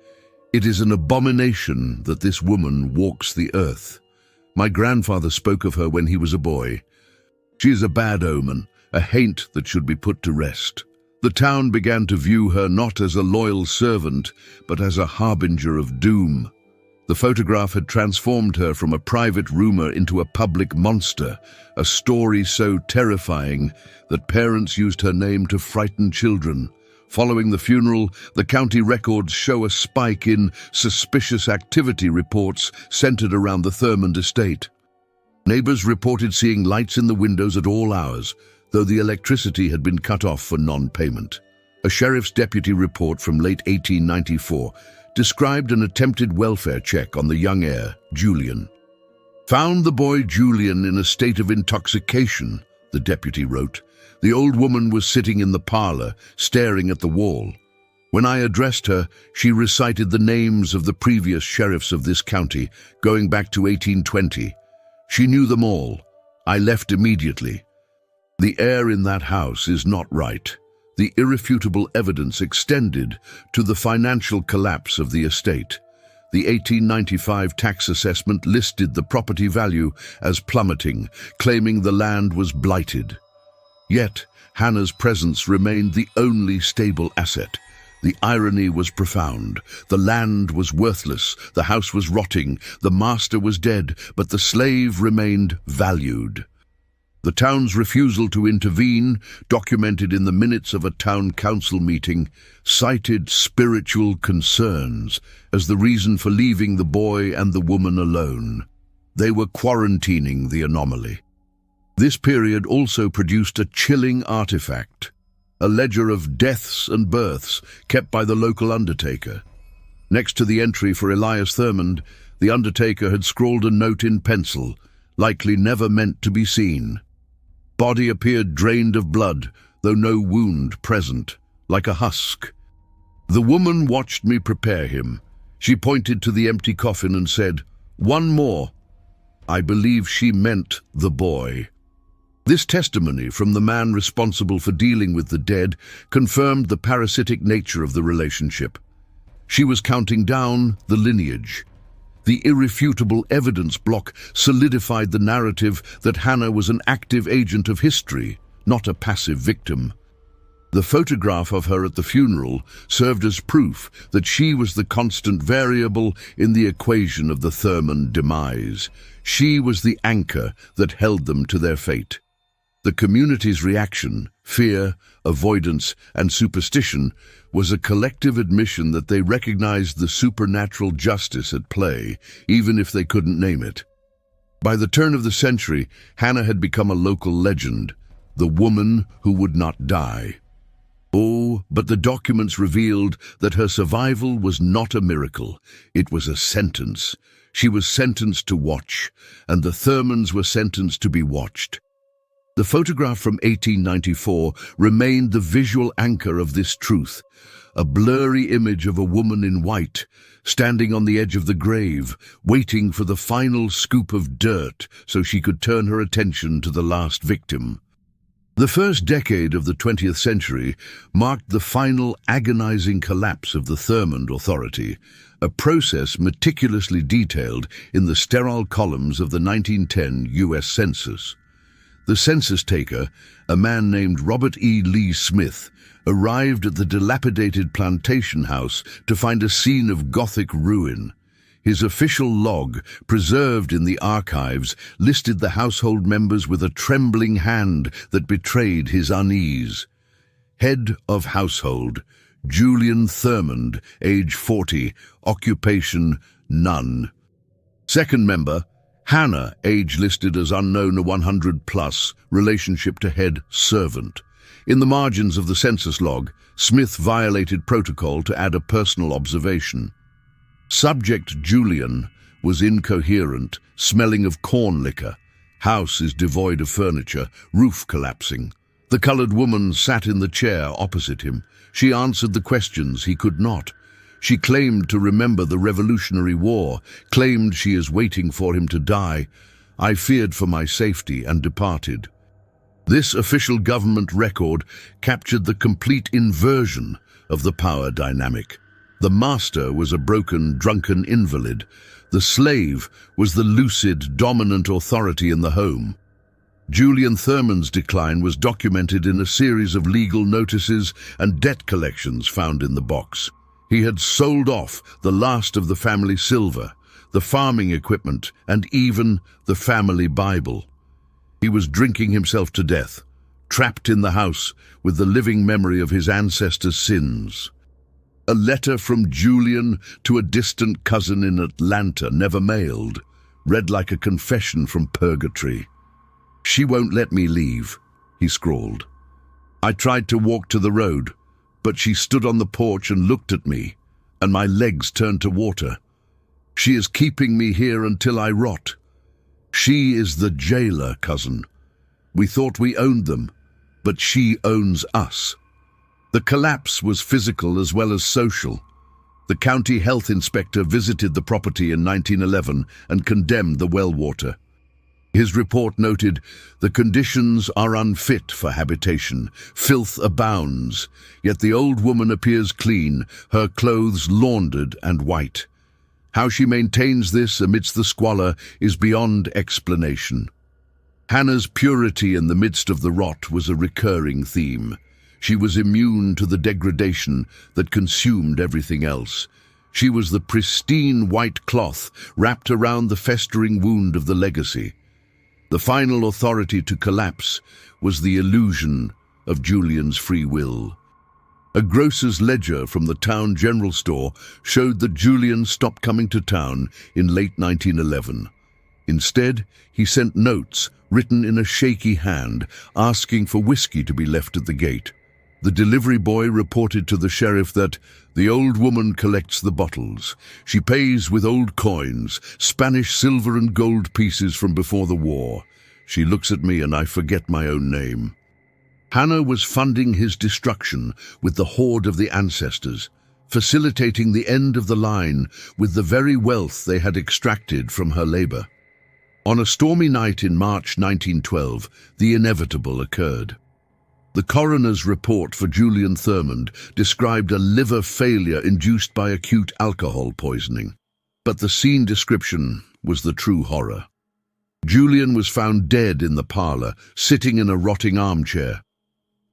"It is an abomination that this woman walks the earth. My grandfather spoke of her when he was a boy. She is a bad omen, a haint that should be put to rest." The town began to view her not as a loyal servant, but as a harbinger of doom. The photograph had transformed her from a private rumor into a public monster, a story so terrifying that parents used her name to frighten children. Following the funeral, the county records show a spike in suspicious activity reports centered around the Thurmond estate. Neighbors reported seeing lights in the windows at all hours, though the electricity had been cut off for non-payment. A sheriff's deputy report from late 1894 described an attempted welfare check on the young heir, Julian. "Found the boy Julian in a state of intoxication," the deputy wrote. "The old woman was sitting in the parlor, staring at the wall. When I addressed her, she recited the names of the previous sheriffs of this county, going back to 1820. She knew them all. I left immediately. The air in that house is not right." The irrefutable evidence extended to the financial collapse of the estate. The 1895 tax assessment listed the property value as plummeting, claiming the land was blighted. Yet, Hannah's presence remained the only stable asset. The irony was profound. The land was worthless, the house was rotting, the master was dead, but the slave remained valued. The town's refusal to intervene, documented in the minutes of a town council meeting, cited spiritual concerns as the reason for leaving the boy and the woman alone. They were quarantining the anomaly. This period also produced a chilling artifact, a ledger of deaths and births kept by the local undertaker. Next to the entry for Elias Thurmond, the undertaker had scrawled a note in pencil, likely never meant to be seen. Body appeared drained of blood, though no wound present, like a husk. The woman watched me prepare him. She pointed to the empty coffin and said, "One more." I believe she meant the boy. This testimony from the man responsible for dealing with the dead confirmed the parasitic nature of the relationship. She was counting down the lineage. The irrefutable evidence block solidified the narrative that Hannah was an active agent of history, not a passive victim. The photograph of her at the funeral served as proof that she was the constant variable in the equation of the Thurmond demise. She was the anchor that held them to their fate. The community's reaction, fear, avoidance, and superstition, was a collective admission that they recognized the supernatural justice at play, even if they couldn't name it. By the turn of the century, Hannah had become a local legend. the woman who would not die. Oh, but the documents revealed that her survival was not a miracle. It was a sentence. She was sentenced to watch, and the Thurmans were sentenced to be watched. The photograph from 1894 remained the visual anchor of this truth, a blurry image of a woman in white, standing on the edge of the grave, waiting for the final scoop of dirt so she could turn her attention to the last victim. The first decade of the 20th century marked the final agonizing collapse of the Thurmand Authority, a process meticulously detailed in the sterile columns of the 1910 U.S. Census. The census taker, a man named Robert E. Lee Smith, arrived at the dilapidated plantation house to find a scene of Gothic ruin. His official log, preserved in the archives, listed the household members with a trembling hand that betrayed his unease. Head of household, Julian Thurmand, age 40, occupation, none. Second member, Hannah, age listed as unknown 100+, relationship to head servant. In the margins of the census log, Smith violated protocol to add a personal observation. Subject Julian was incoherent, smelling of corn liquor. House is devoid of furniture, roof collapsing. The colored woman sat in the chair opposite him. She answered the questions he could not. She claimed to remember the Revolutionary War, claimed she is waiting for him to die. I feared for my safety and departed. This official government record captured the complete inversion of the power dynamic. The master was a broken, drunken invalid. The slave was the lucid, dominant authority in the home. Julian Thurmand's decline was documented in a series of legal notices and debt collections found in the box. He had sold off the last of the family silver, the farming equipment, and even the family Bible. He was drinking himself to death, trapped in the house with the living memory of his ancestors' sins. A letter from Julian to a distant cousin in Atlanta, never mailed, read like a confession from purgatory. "She won't let me leave," he scrawled. "I tried to walk to the road, but she stood on the porch and looked at me, and my legs turned to water. She is keeping me here until I rot. She is the jailer, cousin. We thought we owned them, but she owns us." The collapse was physical as well as social. The county health inspector visited the property in 1911 and condemned the well water. His report noted, "The conditions are unfit for habitation. Filth abounds, yet the old woman appears clean, her clothes laundered and white. How she maintains this amidst the squalor is beyond explanation." Hannah's purity in the midst of the rot was a recurring theme. She was immune to the degradation that consumed everything else. She was the pristine white cloth wrapped around the festering wound of the legacy. The final authority to collapse was the illusion of Julian's free will. A grocer's ledger from the town general store showed that Julian stopped coming to town in late 1911. Instead, he sent notes written in a shaky hand asking for whiskey to be left at the gate. The delivery boy reported to the sheriff that the old woman collects the bottles. She pays with old coins, Spanish silver and gold pieces from before the war. She looks at me and I forget my own name. Hannah was funding his destruction with the hoard of the ancestors, facilitating the end of the line with the very wealth they had extracted from her labor. On a stormy night in March 1912, the inevitable occurred. The coroner's report for Julian Thurmand described a liver failure induced by acute alcohol poisoning. But the scene description was the true horror. Julian was found dead in the parlor, sitting in a rotting armchair.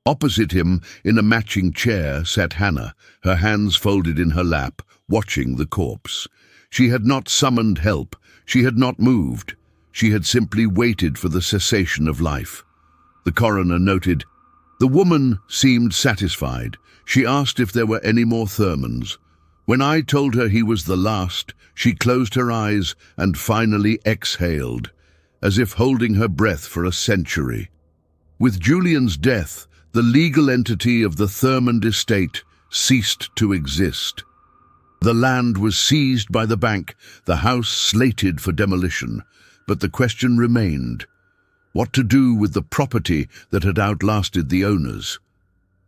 Opposite him, in a matching chair, sat Hannah, her hands folded in her lap, watching the corpse. She had not summoned help. She had not moved. She had simply waited for the cessation of life. The coroner noted, "The woman seemed satisfied. She asked if there were any more Thurmands. When I told her he was the last, she closed her eyes and finally exhaled, as if holding her breath for a century." With Julian's death, the legal entity of the Thurmond estate ceased to exist. The land was seized by the bank, the house slated for demolition, but the question remained: what to do with the property that had outlasted the owners?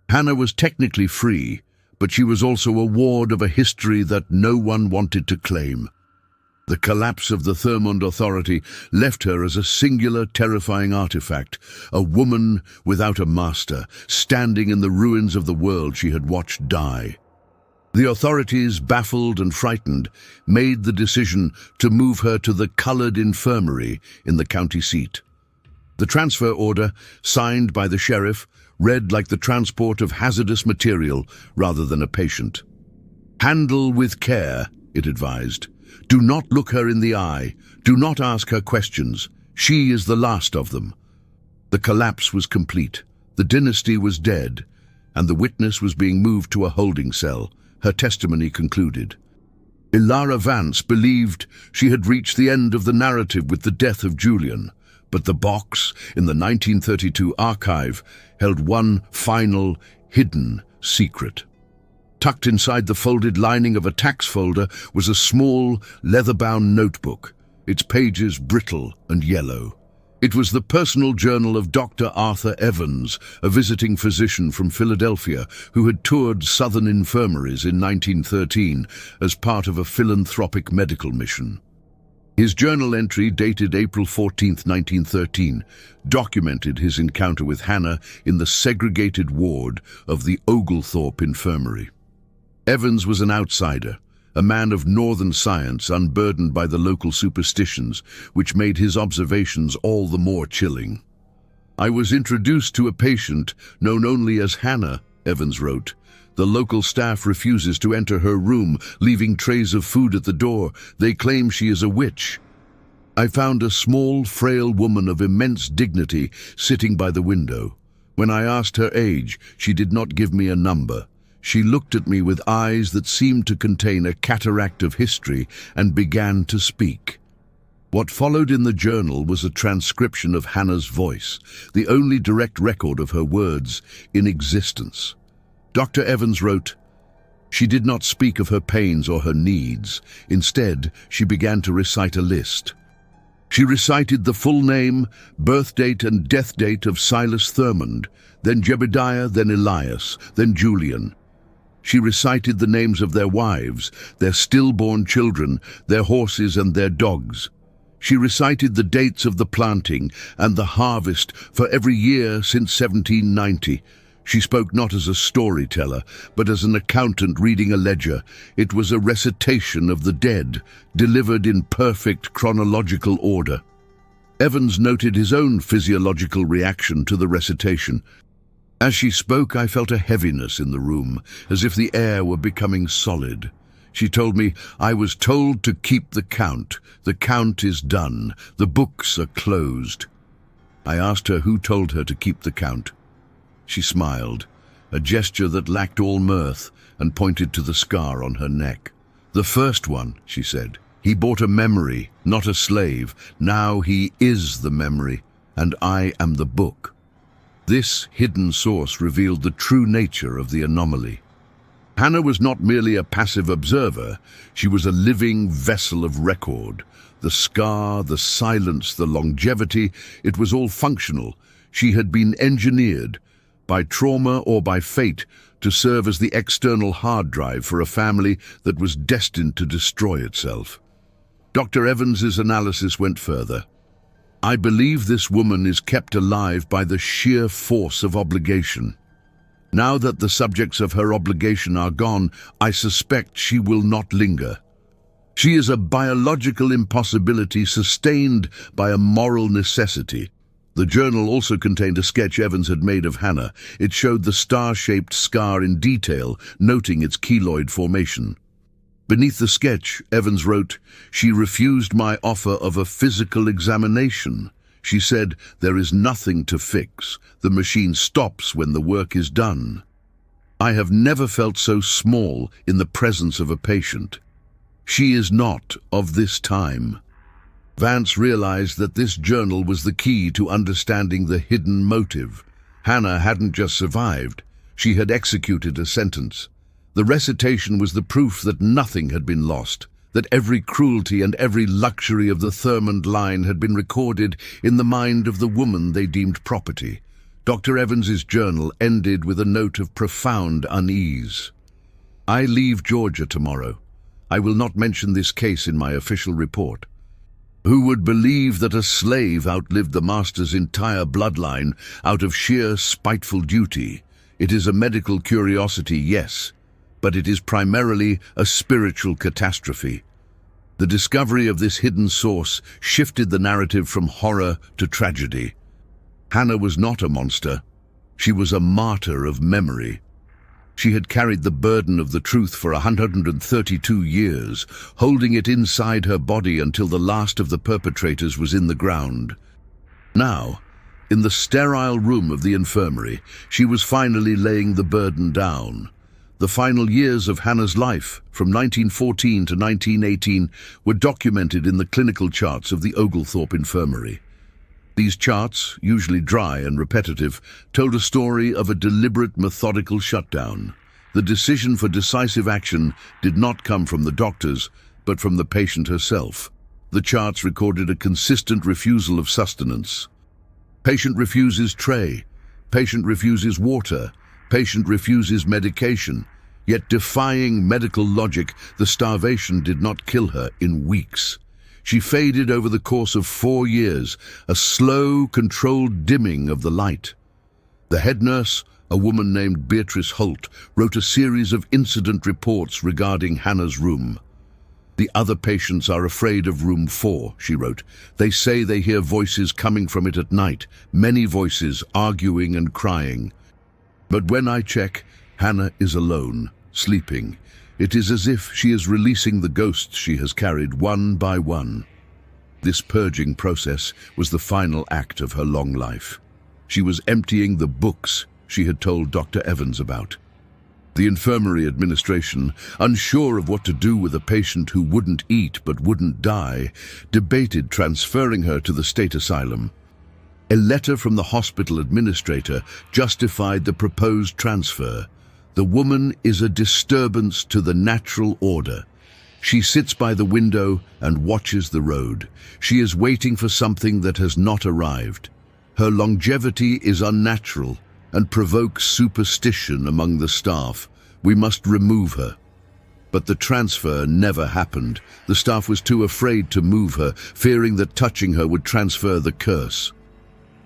Hannah was technically free, but she was also a ward of a history that no one wanted to claim. The collapse of the Thurmond Authority left her as a singular, terrifying artifact, a woman without a master, standing in the ruins of the world she had watched die. The authorities, baffled and frightened, made the decision to move her to the Coloured Infirmary in the county seat. The transfer order, signed by the sheriff, read like the transport of hazardous material rather than a patient. "Handle with care," it advised. "Do not look her in the eye. Do not ask her questions. She is the last of them." The collapse was complete. The dynasty was dead, and the witness was being moved to a holding cell. Her testimony concluded. Ilara Vance believed she had reached the end of the narrative with the death of Julian, but the box in the 1932 archive held one final, hidden secret. Tucked inside the folded lining of a tax folder was a small, leather-bound notebook, its pages brittle and yellow. It was the personal journal of Dr. Arthur Evans, a visiting physician from Philadelphia who had toured southern infirmaries in 1913 as part of a philanthropic medical mission. His journal entry, dated April 14, 1913, documented his encounter with Hannah in the segregated ward of the Oglethorpe Infirmary. Evans was an outsider, a man of northern science unburdened by the local superstitions, which made his observations all the more chilling. "I was introduced to a patient known only as Hannah," Evans wrote. "The local staff refuses to enter her room, leaving trays of food at the door. They claim she is a witch. I found a small, frail woman of immense dignity sitting by the window. When I asked her age, she did not give me a number. She looked at me with eyes that seemed to contain a cataract of history and began to speak." What followed in the journal was a transcription of Hannah's voice, the only direct record of her words in existence. Dr. Evans wrote, "She did not speak of her pains or her needs. Instead, she began to recite a list. She recited the full name, birth date and death date of Silas Thurmond, then Jebediah, then Elias, then Julian. She recited the names of their wives, their stillborn children, their horses and their dogs. She recited the dates of the planting and the harvest for every year since 1790. She spoke not as a storyteller, but as an accountant reading a ledger. It was a recitation of the dead, delivered in perfect chronological order." Evans noted his own physiological reaction to the recitation. "As she spoke, I felt a heaviness in the room, as if the air were becoming solid. She told me, 'I was told to keep the count. The count is done. The books are closed.' I asked her who told her to keep the count. She smiled, a gesture that lacked all mirth, and pointed to the scar on her neck. 'The first one,' she said. 'He bought a memory, not a slave. Now he is the memory, and I am the book.' This hidden source revealed the true nature of the anomaly. Hannah was not merely a passive observer. She was a living vessel of record. The scar, the silence, the longevity, it was all functional. She had been engineered, by trauma or by fate, to serve as the external hard drive for a family that was destined to destroy itself. Dr. Evans's analysis went further. "I believe this woman is kept alive by the sheer force of obligation. Now that the subjects of her obligation are gone, I suspect she will not linger. She is a biological impossibility sustained by a moral necessity." The journal also contained a sketch Evans had made of Hannah. It showed the star-shaped scar in detail, noting its keloid formation. Beneath the sketch, Evans wrote, "She refused my offer of a physical examination. She said, 'There is nothing to fix. The machine stops when the work is done.' I have never felt so small in the presence of a patient. She is not of this time." Vance realized that this journal was the key to understanding the hidden motive. Hannah hadn't just survived, she had executed a sentence. The recitation was the proof that nothing had been lost, that every cruelty and every luxury of the Thurmond line had been recorded in the mind of the woman they deemed property. Dr. Evans's journal ended with a note of profound unease. "I leave Georgia tomorrow. I will not mention this case in my official report. Who would believe that a slave outlived the master's entire bloodline out of sheer spiteful duty? It is a medical curiosity, yes, but it is primarily a spiritual catastrophe." The discovery of this hidden source shifted the narrative from horror to tragedy. Hannah was not a monster. She was a martyr of memory. She had carried the burden of the truth for 132 years, holding it inside her body until the last of the perpetrators was in the ground. Now, in the sterile room of the infirmary, she was finally laying the burden down. The final years of Hannah's life, from 1914 to 1918, were documented in the clinical charts of the Oglethorpe Infirmary. These charts, usually dry and repetitive, told a story of a deliberate, methodical shutdown. The decision for decisive action did not come from the doctors, but from the patient herself. The charts recorded a consistent refusal of sustenance. Patient refuses tray. Patient refuses water. Patient refuses medication. Yet defying medical logic, the starvation did not kill her in weeks. She faded over the course of 4 years, a slow, controlled dimming of the light. The head nurse, a woman named Beatrice Holt, wrote a series of incident reports regarding Hannah's room. "The other patients are afraid of room 4, she wrote. "They say they hear voices coming from it at night, many voices arguing and crying. But when I check, Hannah is alone, sleeping. It is as if she is releasing the ghosts she has carried one by one." This purging process was the final act of her long life. She was emptying the books she had told Dr. Evans about. The infirmary administration, unsure of what to do with a patient who wouldn't eat but wouldn't die, debated transferring her to the state asylum. A letter from the hospital administrator justified the proposed transfer. "The woman is a disturbance to the natural order. She sits by the window and watches the road. She is waiting for something that has not arrived. Her longevity is unnatural and provokes superstition among the staff. We must remove her." But the transfer never happened. The staff was too afraid to move her, fearing that touching her would transfer the curse.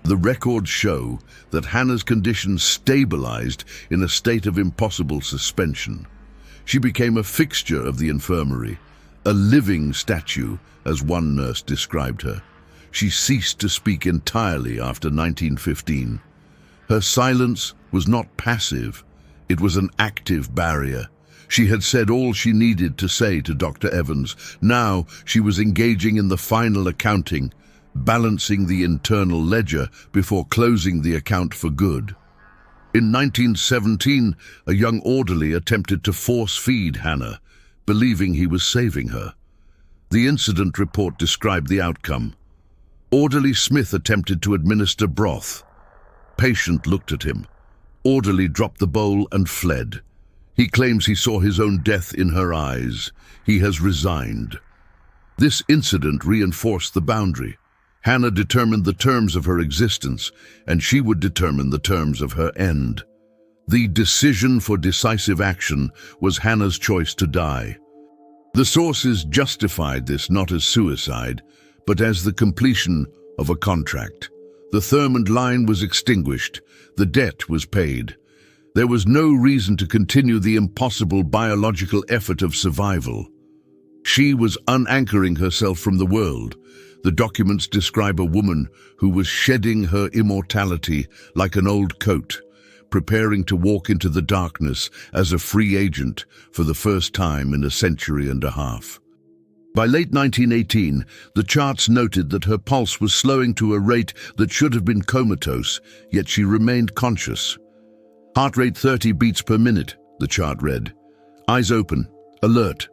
The records show that Hannah's condition stabilized in a state of impossible suspension. She became a fixture of the infirmary, a living statue, as one nurse described her. She ceased to speak entirely after 1915. Her silence was not passive, it was an active barrier. She had said all she needed to say to Dr. Evans. Now she was engaging in the final accounting, balancing the internal ledger before closing the account for good. In 1917, a young orderly attempted to force-feed Hannah, believing he was saving her. The incident report described the outcome. Orderly Smith attempted to administer broth. Patient looked at him. Orderly dropped the bowl and fled. He claims he saw his own death in her eyes. He has resigned. This incident reinforced the boundary. Hannah determined the terms of her existence, and she would determine the terms of her end. The decision for decisive action was Hannah's choice to die. The sources justified this not as suicide, but as the completion of a contract. The Thurmond line was extinguished. The debt was paid. There was no reason to continue the impossible biological effort of survival. She was unanchoring herself from the world. The documents describe a woman who was shedding her immortality like an old coat, preparing to walk into the darkness as a free agent for the first time in a century and a half. By late 1918, the charts noted that her pulse was slowing to a rate that should have been comatose, yet she remained conscious. Heart rate 30 beats per minute, the chart read. Eyes open, alert.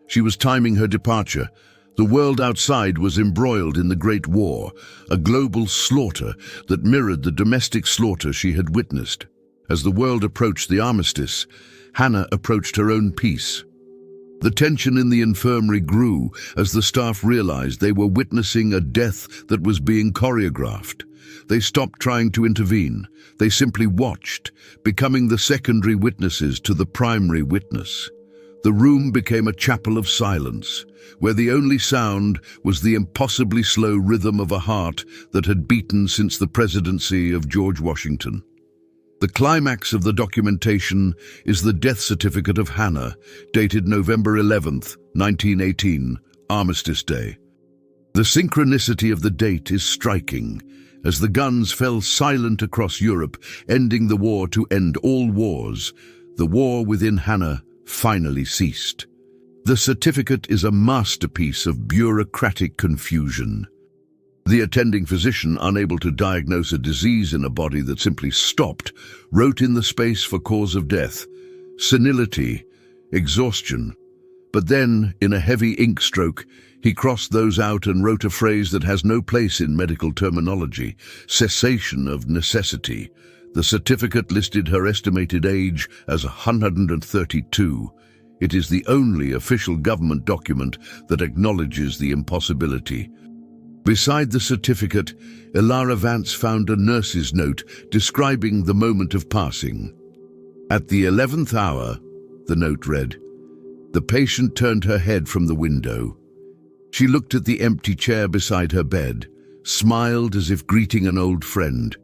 She was timing her departure. The world outside was embroiled in the Great War, a global slaughter that mirrored the domestic slaughter she had witnessed. As the world approached the armistice, Hannah approached her own peace. The tension in the infirmary grew as the staff realized they were witnessing a death that was being choreographed. They stopped trying to intervene. They simply watched, becoming the secondary witnesses to the primary witness. The room became a chapel of silence, where the only sound was the impossibly slow rhythm of a heart that had beaten since the presidency of George Washington. The climax of the documentation is the death certificate of Hannah, dated November 11th, 1918, Armistice Day. The synchronicity of the date is striking, as the guns fell silent across Europe, ending the war to end all wars. The war within Hannah finally ceased. The certificate is a masterpiece of bureaucratic confusion. The attending physician, unable to diagnose a disease in a body that simply stopped, wrote in the space for cause of death, senility, exhaustion. But then, in a heavy ink stroke, he crossed those out and wrote a phrase that has no place in medical terminology, cessation of necessity. The certificate listed her estimated age as 132. It is the only official government document that acknowledges the impossibility. Beside the certificate, Ilara Vance found a nurse's note describing the moment of passing. At the 11th hour, the note read, the patient turned her head from the window. She looked at the empty chair beside her bed, smiled as if greeting an old friend,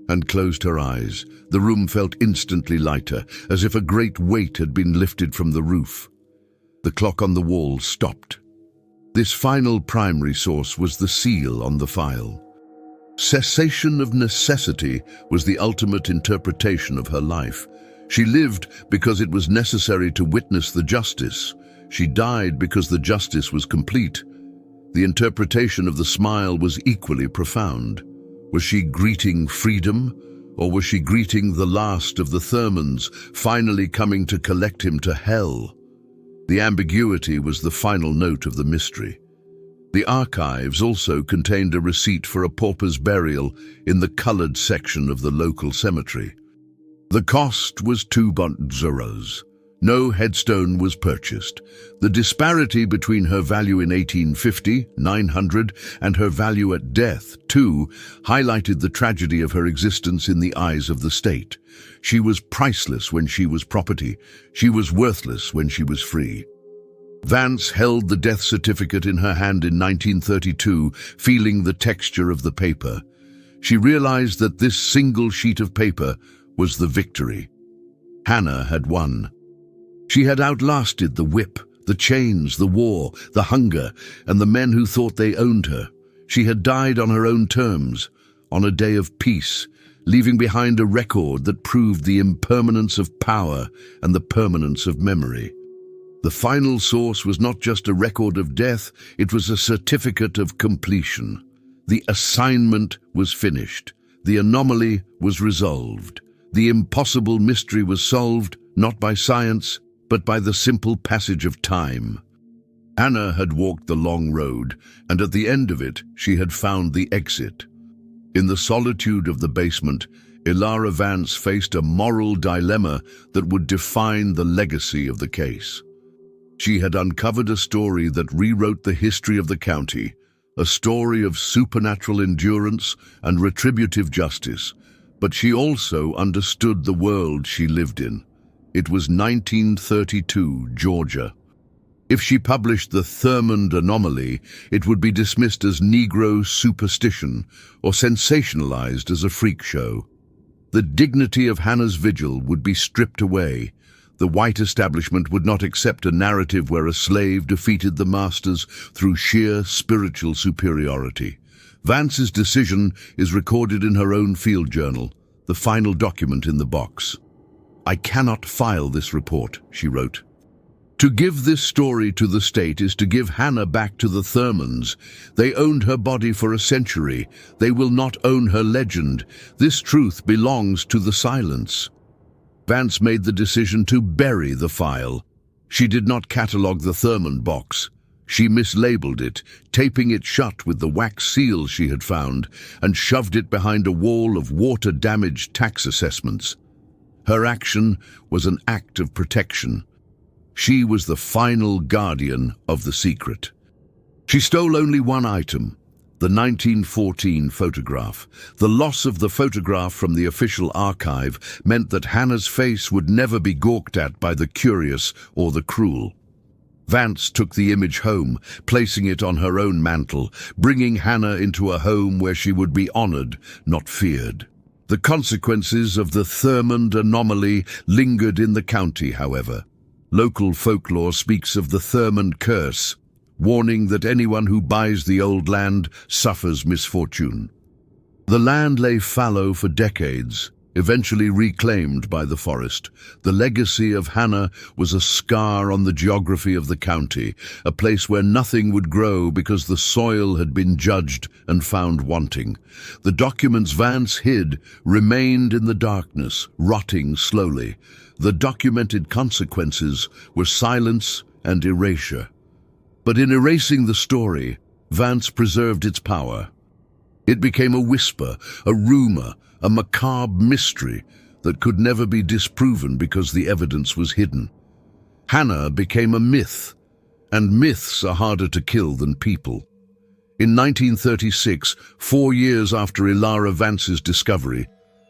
and closed her eyes. The room felt instantly lighter, as if a great weight had been lifted from the roof. The clock on the wall stopped. This final primary source was the seal on the file. Cessation of necessity was the ultimate interpretation of her life. She lived because it was necessary to witness the justice. She died because the justice was complete. The interpretation of the smile was equally profound. Was she greeting freedom, or was she greeting the last of the Thurmans, finally coming to collect him to hell? The ambiguity was the final note of the mystery. The archives also contained a receipt for a pauper's burial in the colored section of the local cemetery. The cost was 2 bonzuras. No headstone was purchased. The disparity between her value in 1850, 900, and her value at death, 2, highlighted the tragedy of her existence in the eyes of the state. She was priceless when she was property. She was worthless when she was free. Vance held the death certificate in her hand in 1932, feeling the texture of the paper. She realized that this single sheet of paper was the victory. Hannah had won. She had outlasted the whip, the chains, the war, the hunger, and the men who thought they owned her. She had died on her own terms, on a day of peace, leaving behind a record that proved the impermanence of power and the permanence of memory. The final source was not just a record of death, it was a certificate of completion. The assignment was finished. The anomaly was resolved. The impossible mystery was solved, not by science, but by the simple passage of time. Hannah had walked the long road, and at the end of it, she had found the exit. In the solitude of the basement, Ilara Vance faced a moral dilemma that would define the legacy of the case. She had uncovered a story that rewrote the history of the county, a story of supernatural endurance and retributive justice, but she also understood the world she lived in. It was 1932, Georgia. If she published the Thurmond anomaly, it would be dismissed as Negro superstition or sensationalized as a freak show. The dignity of Hannah's vigil would be stripped away. The white establishment would not accept a narrative where a slave defeated the masters through sheer spiritual superiority. Vance's decision is recorded in her own field journal, the final document in the box. "I cannot file this report," she wrote. To give this story to the state is to give Hannah back to the Thurmans. They owned her body for a century. They will not own her legend. This truth belongs to the silence. Vance made the decision to bury the file. She did not catalogue the Thurmond box. She mislabeled it, taping it shut with the wax seal she had found, and shoved it behind a wall of water-damaged tax assessments. Her action was an act of protection. She was the final guardian of the secret. She stole only one item, the 1914 photograph. The loss of the photograph from the official archive meant that Hannah's face would never be gawked at by the curious or the cruel. Vance took the image home, placing it on her own mantle, bringing Hannah into a home where she would be honored, not feared. The consequences of the Thurmond anomaly lingered in the county, however. Local folklore speaks of the Thurmond curse, warning that anyone who buys the old land suffers misfortune. The land lay fallow for decades, eventually reclaimed by the forest. The legacy of Hannah was a scar on the geography of the county, a place where nothing would grow because the soil had been judged and found wanting. The documents Vance hid remained in the darkness, rotting slowly. The documented consequences were silence and erasure. But in erasing the story, Vance preserved its power. It became a whisper, a rumor, a macabre mystery that could never be disproven because the evidence was hidden. Hannah became a myth, and myths are harder to kill than people. In 1936, 4 years after Ilara Vance's discovery,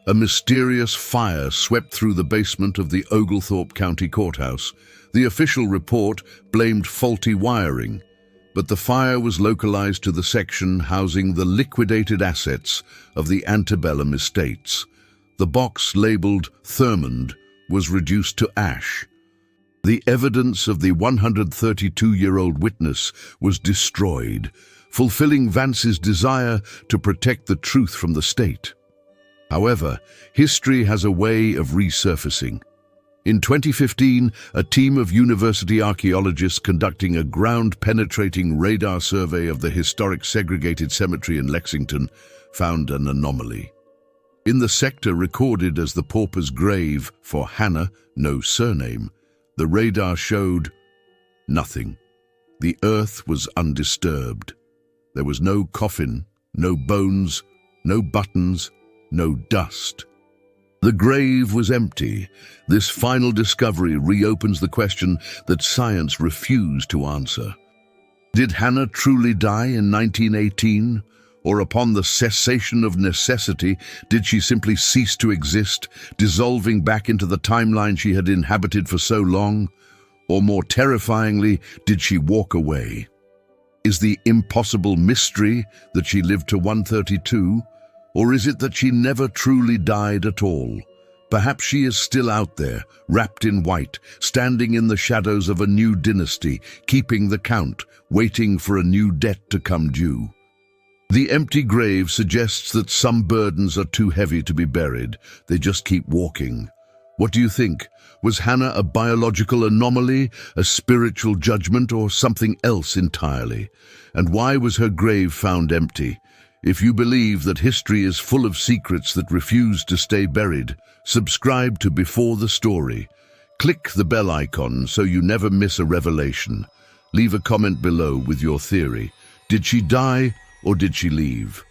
a mysterious fire swept through the basement of the Oglethorpe County Courthouse. The official report blamed faulty wiring, but the fire was localized to the section housing the liquidated assets of the antebellum estates. The box labeled Thurmond was reduced to ash. The evidence of the 132-year-old witness was destroyed, fulfilling Vance's desire to protect the truth from the state. However, history has a way of resurfacing. In 2015, a team of university archaeologists conducting a ground-penetrating radar survey of the historic segregated cemetery in Lexington found an anomaly. In the sector recorded as the pauper's grave for Hannah, no surname, the radar showed nothing. The earth was undisturbed. There was no coffin, no bones, no buttons, no dust. The grave was empty. This final discovery reopens the question that science refused to answer. Did Hannah truly die in 1918? Or upon the cessation of necessity, did she simply cease to exist, dissolving back into the timeline she had inhabited for so long? Or more terrifyingly, did she walk away? Is the impossible mystery that she lived to 132? Or is it that she never truly died at all? Perhaps she is still out there, wrapped in white, standing in the shadows of a new dynasty, keeping the count, waiting for a new debt to come due. The empty grave suggests that some burdens are too heavy to be buried. They just keep walking. What do you think? Was Hannah a biological anomaly, a spiritual judgment, or something else entirely? And why was her grave found empty? If you believe that history is full of secrets that refuse to stay buried, subscribe to Before the Story. Click the bell icon so you never miss a revelation. Leave a comment below with your theory. Did she die or did she leave?